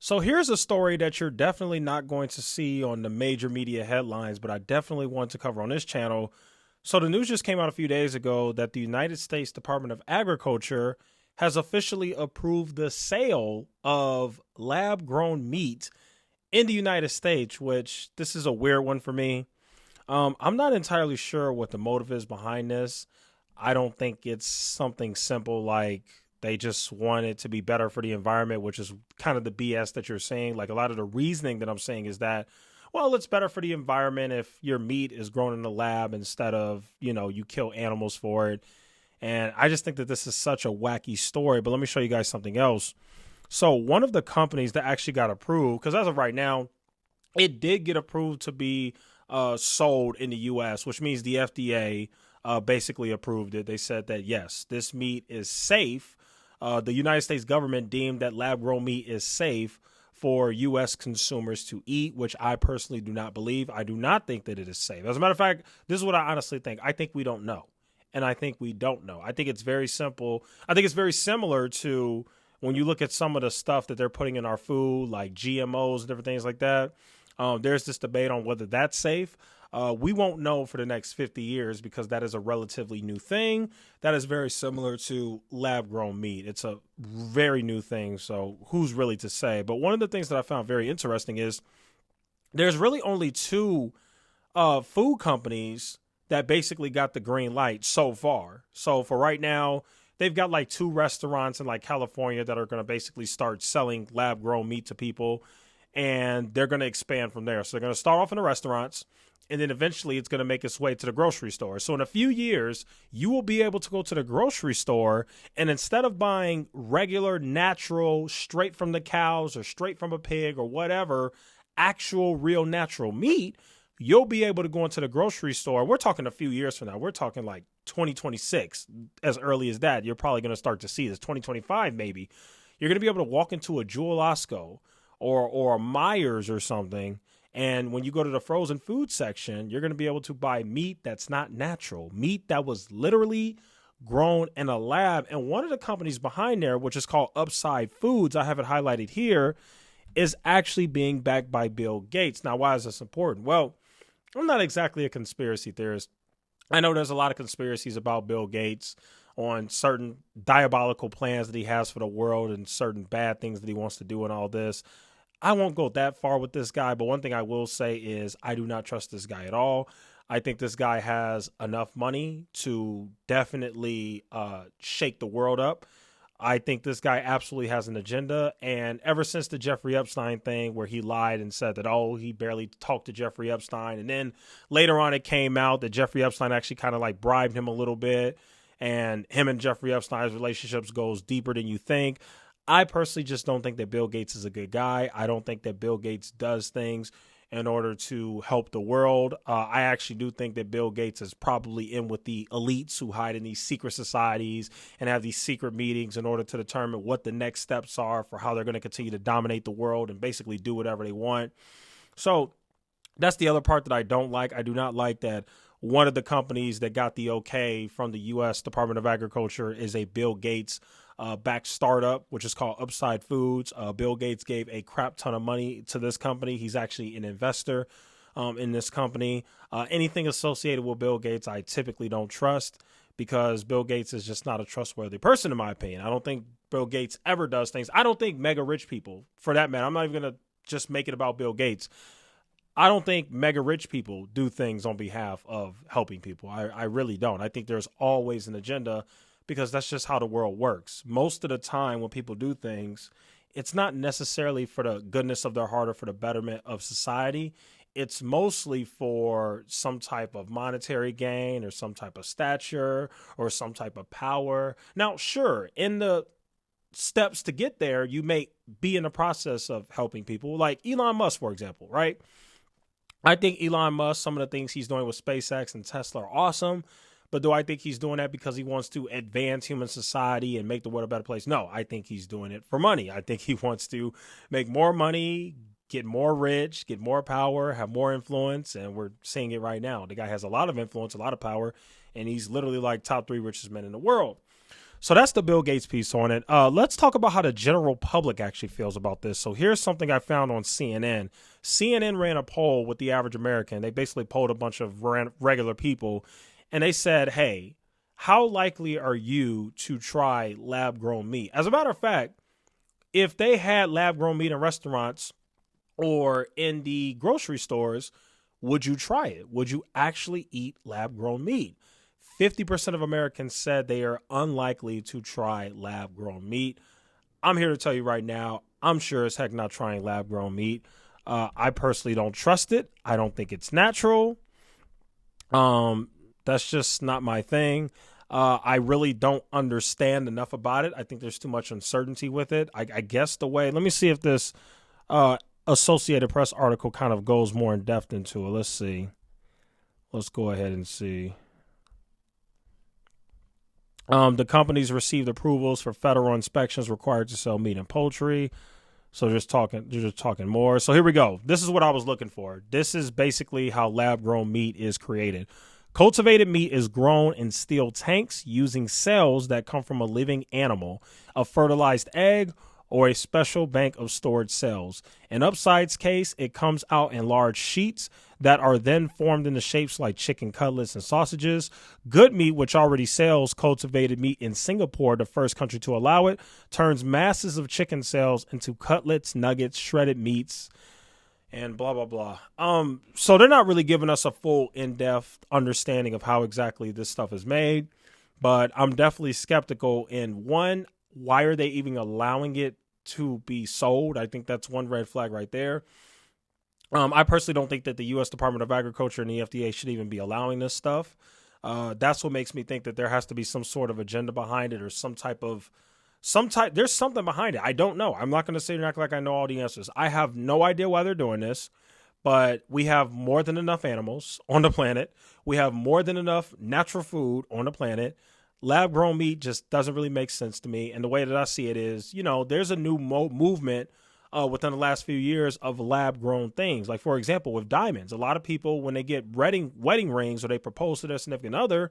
So here's a story that you're definitely not going to see on the major media headlines, but I definitely want to cover on this channel. So the news just came out a few days ago that the United States Department of Agriculture has officially approved the sale of lab grown meat in the United States, which this is a weird one for me. I'm not entirely sure what the motive is behind this. I don't think it's something simple like they just want it to be better for the environment, which is kind of the BS that you're saying. Like a lot of the reasoning that I'm saying is that, well, it's better for the environment if your meat is grown in the lab instead of, you kill animals for it. And I just think that this is such a wacky story. But let me show you guys something else. So one of the companies that actually got approved, because as of right now, it did get approved to be sold in the U.S., which means the FDA basically approved it. They said that, yes, this meat is safe. The United States government deemed that lab grown meat is safe for U.S. consumers to eat, which I personally do not believe. I do not think that it is safe. As a matter of fact, this is what I honestly think. I think we don't know. And I think we don't know. I think it's very simple. I think it's very similar to when you look at some of the stuff that they're putting in our food, like GMOs and different things like that. There's this debate on whether that's safe. We won't know for the next 50 years because that is a relatively new thing. That is very similar to lab grown meat. It's a very new thing. So who's really to say? But one of the things that I found very interesting is there's really only two food companies that basically got the green light so far. So for right now, they've got like two restaurants in like California that are going to basically start selling lab grown meat to people, and they're going to expand from there. So they're going to start off in the restaurants, and then eventually it's going to make its way to the grocery store. So in a few years, you will be able to go to the grocery store, and instead of buying regular, natural, straight from the cows or straight from a pig or whatever, actual, real, natural meat, you'll be able to go into the grocery store. We're talking a few years from now. We're talking like 2026, as early as that. You're probably going to start to see this, 2025 maybe. You're going to be able to walk into a Jewel Osco or a Myers or something, and when you go to the frozen food section, you're going to be able to buy meat that's not natural, meat that was literally grown in a lab. And one of the companies behind there, which is called Upside Foods, I have it highlighted here, is actually being backed by Bill Gates. Now, why is this important? Well, I'm not exactly a conspiracy theorist. I know there's a lot of conspiracies about Bill Gates on certain diabolical plans that he has for the world and certain bad things that he wants to do and all this. I won't go that far with this guy, but one thing I will say is I do not trust this guy at all. I think this guy has enough money to definitely shake the world up. I think this guy absolutely has an agenda. And ever since the Jeffrey Epstein thing where he lied and said that, oh, he barely talked to Jeffrey Epstein. And then later on, it came out that Jeffrey Epstein actually kind of like bribed him a little bit. And him and Jeffrey Epstein's relationships goes deeper than you think. I personally just don't think that Bill Gates is a good guy. I don't think that Bill Gates does things in order to help the world. I actually do think that Bill Gates is probably in with the elites who hide in these secret societies and have these secret meetings in order to determine what the next steps are for how they're going to continue to dominate the world and basically do whatever they want. So that's the other part that I don't like. I do not like that one of the companies that got the okay from the U.S. Department of Agriculture is a Bill Gates backed startup, which is called Upside Foods. Bill Gates gave a crap ton of money to this company. He's actually an investor in this company. Anything associated with Bill Gates, I typically don't trust because Bill Gates is just not a trustworthy person, in my opinion. I don't think Bill Gates ever does things. I don't think mega rich people, for that matter, I'm not even going to just make it about Bill Gates. I don't think mega rich people do things on behalf of helping people. I really don't. I think there's always an agenda because that's just how the world works. Most of the time when people do things, it's not necessarily for the goodness of their heart or for the betterment of society. It's mostly for some type of monetary gain or some type of stature or some type of power. Now, sure, in the steps to get there, you may be in the process of helping people, like Elon Musk, for example, right? I think Elon Musk, some of the things he's doing with SpaceX and Tesla are awesome. But do I think he's doing that because he wants to advance human society and make the world a better place? No, I think he's doing it for money. I think he wants to make more money, get more rich, get more power, have more influence. And we're seeing it right now. The guy has a lot of influence, a lot of power, and he's literally like top 3 richest men in the world. So that's the Bill Gates piece on it. Let's talk about how the general public actually feels about this. So here's something I found on CNN. CNN ran a poll with the average American. They basically polled a bunch of regular people, and they said, hey, how likely are you to try lab grown meat? As a matter of fact, if they had lab grown meat in restaurants or in the grocery stores, would you try it? Would you actually eat lab grown meat? 50% of Americans said they are unlikely to try lab grown meat. I'm here to tell you right now, I'm sure as heck not trying lab grown meat. I personally don't trust it. I don't think it's natural. That's just not my thing. I really don't understand enough about it. I think there's too much uncertainty with it. I guess the way, let me see if this Associated Press article kind of goes more in depth into it. Let's see. Let's go ahead and see. The companies received approvals for federal inspections required to sell meat and poultry. So they're just talking more. So here we go. This is what I was looking for. This is basically how lab grown meat is created. Cultivated meat is grown in steel tanks using cells that come from a living animal, a fertilized egg, or a special bank of stored cells. In Upside's case, it comes out in large sheets that are then formed into shapes like chicken cutlets and sausages. Good Meat, which already sells cultivated meat in Singapore, the first country to allow it, turns masses of chicken cells into cutlets, nuggets, shredded meats, and blah, blah, blah. So they're not really giving us a full in-depth understanding of how exactly this stuff is made, but I'm definitely skeptical in, one, why are they even allowing it to be sold? I think that's one red flag right there. I personally don't think that the U.S. Department of Agriculture and the FDA should even be allowing this stuff. That's what makes me think that there has to be some sort of agenda behind it, or there's something behind it. I don't know. I'm not going to sit and act like I know all the answers. I have no idea why they're doing this, but we have more than enough animals on the planet. We have more than enough natural food on the planet. Lab grown meat just doesn't really make sense to me. And the way that I see it is, there's a new movement within the last few years of lab grown things. Like, for example, with diamonds, a lot of people, when they get wedding rings or they propose to their significant other,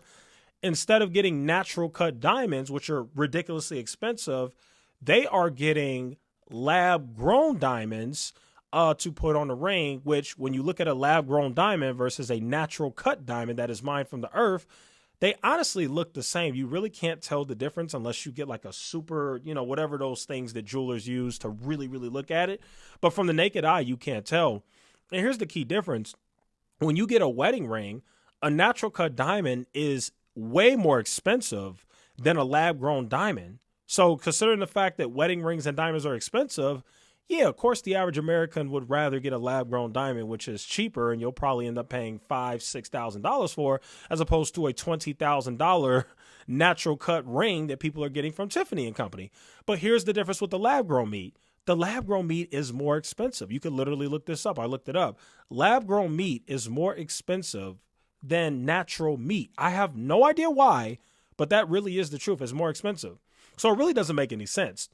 instead of getting natural cut diamonds, which are ridiculously expensive, they are getting lab grown diamonds to put on the ring, which when you look at a lab grown diamond versus a natural cut diamond that is mined from the earth, they honestly look the same. You really can't tell the difference unless you get like a super, whatever those things that jewelers use to really, really look at it. But from the naked eye, you can't tell. And here's the key difference. When you get a wedding ring, a natural cut diamond is way more expensive than a lab grown diamond. So considering the fact that wedding rings and diamonds are expensive, yeah, of course, the average American would rather get a lab grown diamond, which is cheaper, and you'll probably end up paying $5,000-$6,000 for, as opposed to a $20,000 natural cut ring that people are getting from Tiffany and Company. But here's the difference with the lab grown meat. The lab grown meat is more expensive. You could literally look this up. I looked it up. Lab grown meat is more expensive than natural meat. I have no idea why, but that really is the truth. It's more expensive. So it really doesn't make any sense.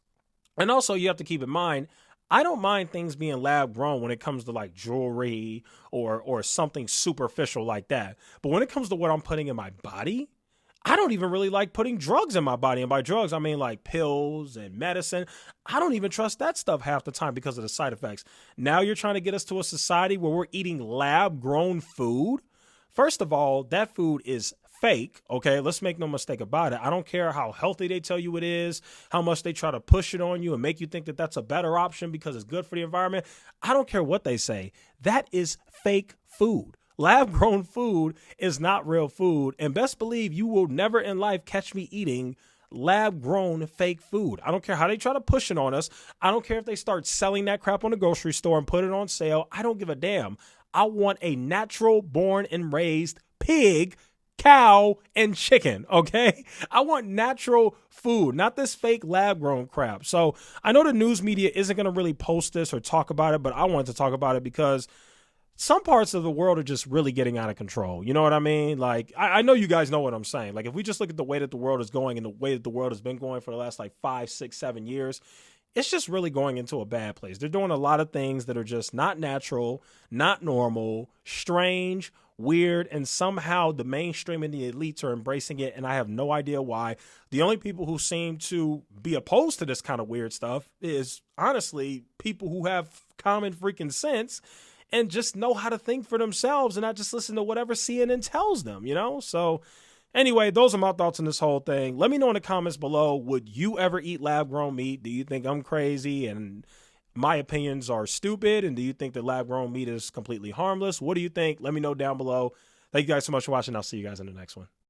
And also, you have to keep in mind, I don't mind things being lab grown when it comes to like jewelry or something superficial like that. But when it comes to what I'm putting in my body, I don't even really like putting drugs in my body. And by drugs, I mean like pills and medicine. I don't even trust that stuff half the time because of the side effects. Now you're trying to get us to a society where we're eating lab grown food. First of all, that food is fake. Okay, let's make no mistake about it. I don't care how healthy they tell you it is, how much they try to push it on you and make you think that that's a better option because it's good for the environment. I don't care what they say. That is fake food. Lab grown food is not real food. And best believe you will never in life catch me eating lab grown fake food. I don't care how they try to push it on us. I don't care if they start selling that crap on the grocery store and put it on sale. I don't give a damn. I want a natural born and raised pig, cow, and chicken, okay? I want natural food, not this fake lab-grown crap. So I know the news media isn't going to really post this or talk about it, but I wanted to talk about it because some parts of the world are just really getting out of control. You know what I mean? Like, I know you guys know what I'm saying. Like, if we just look at the way that the world is going and the way that the world has been going for the last like 5, 6, 7 years, it's just really going into a bad place. They're doing a lot of things that are just not natural, not normal, strange, weird, and somehow the mainstream and the elites are embracing it, and I have no idea why. The only people who seem to be opposed to this kind of weird stuff is honestly people who have common freaking sense and just know how to think for themselves and not just listen to whatever CNN tells them, you know? So anyway, those are my thoughts on this whole thing. Let me know in the comments below, would you ever eat lab-grown meat? Do you think I'm crazy and my opinions are stupid? And do you think that lab-grown meat is completely harmless? What do you think? Let me know down below. Thank you guys so much for watching. I'll see you guys in the next one.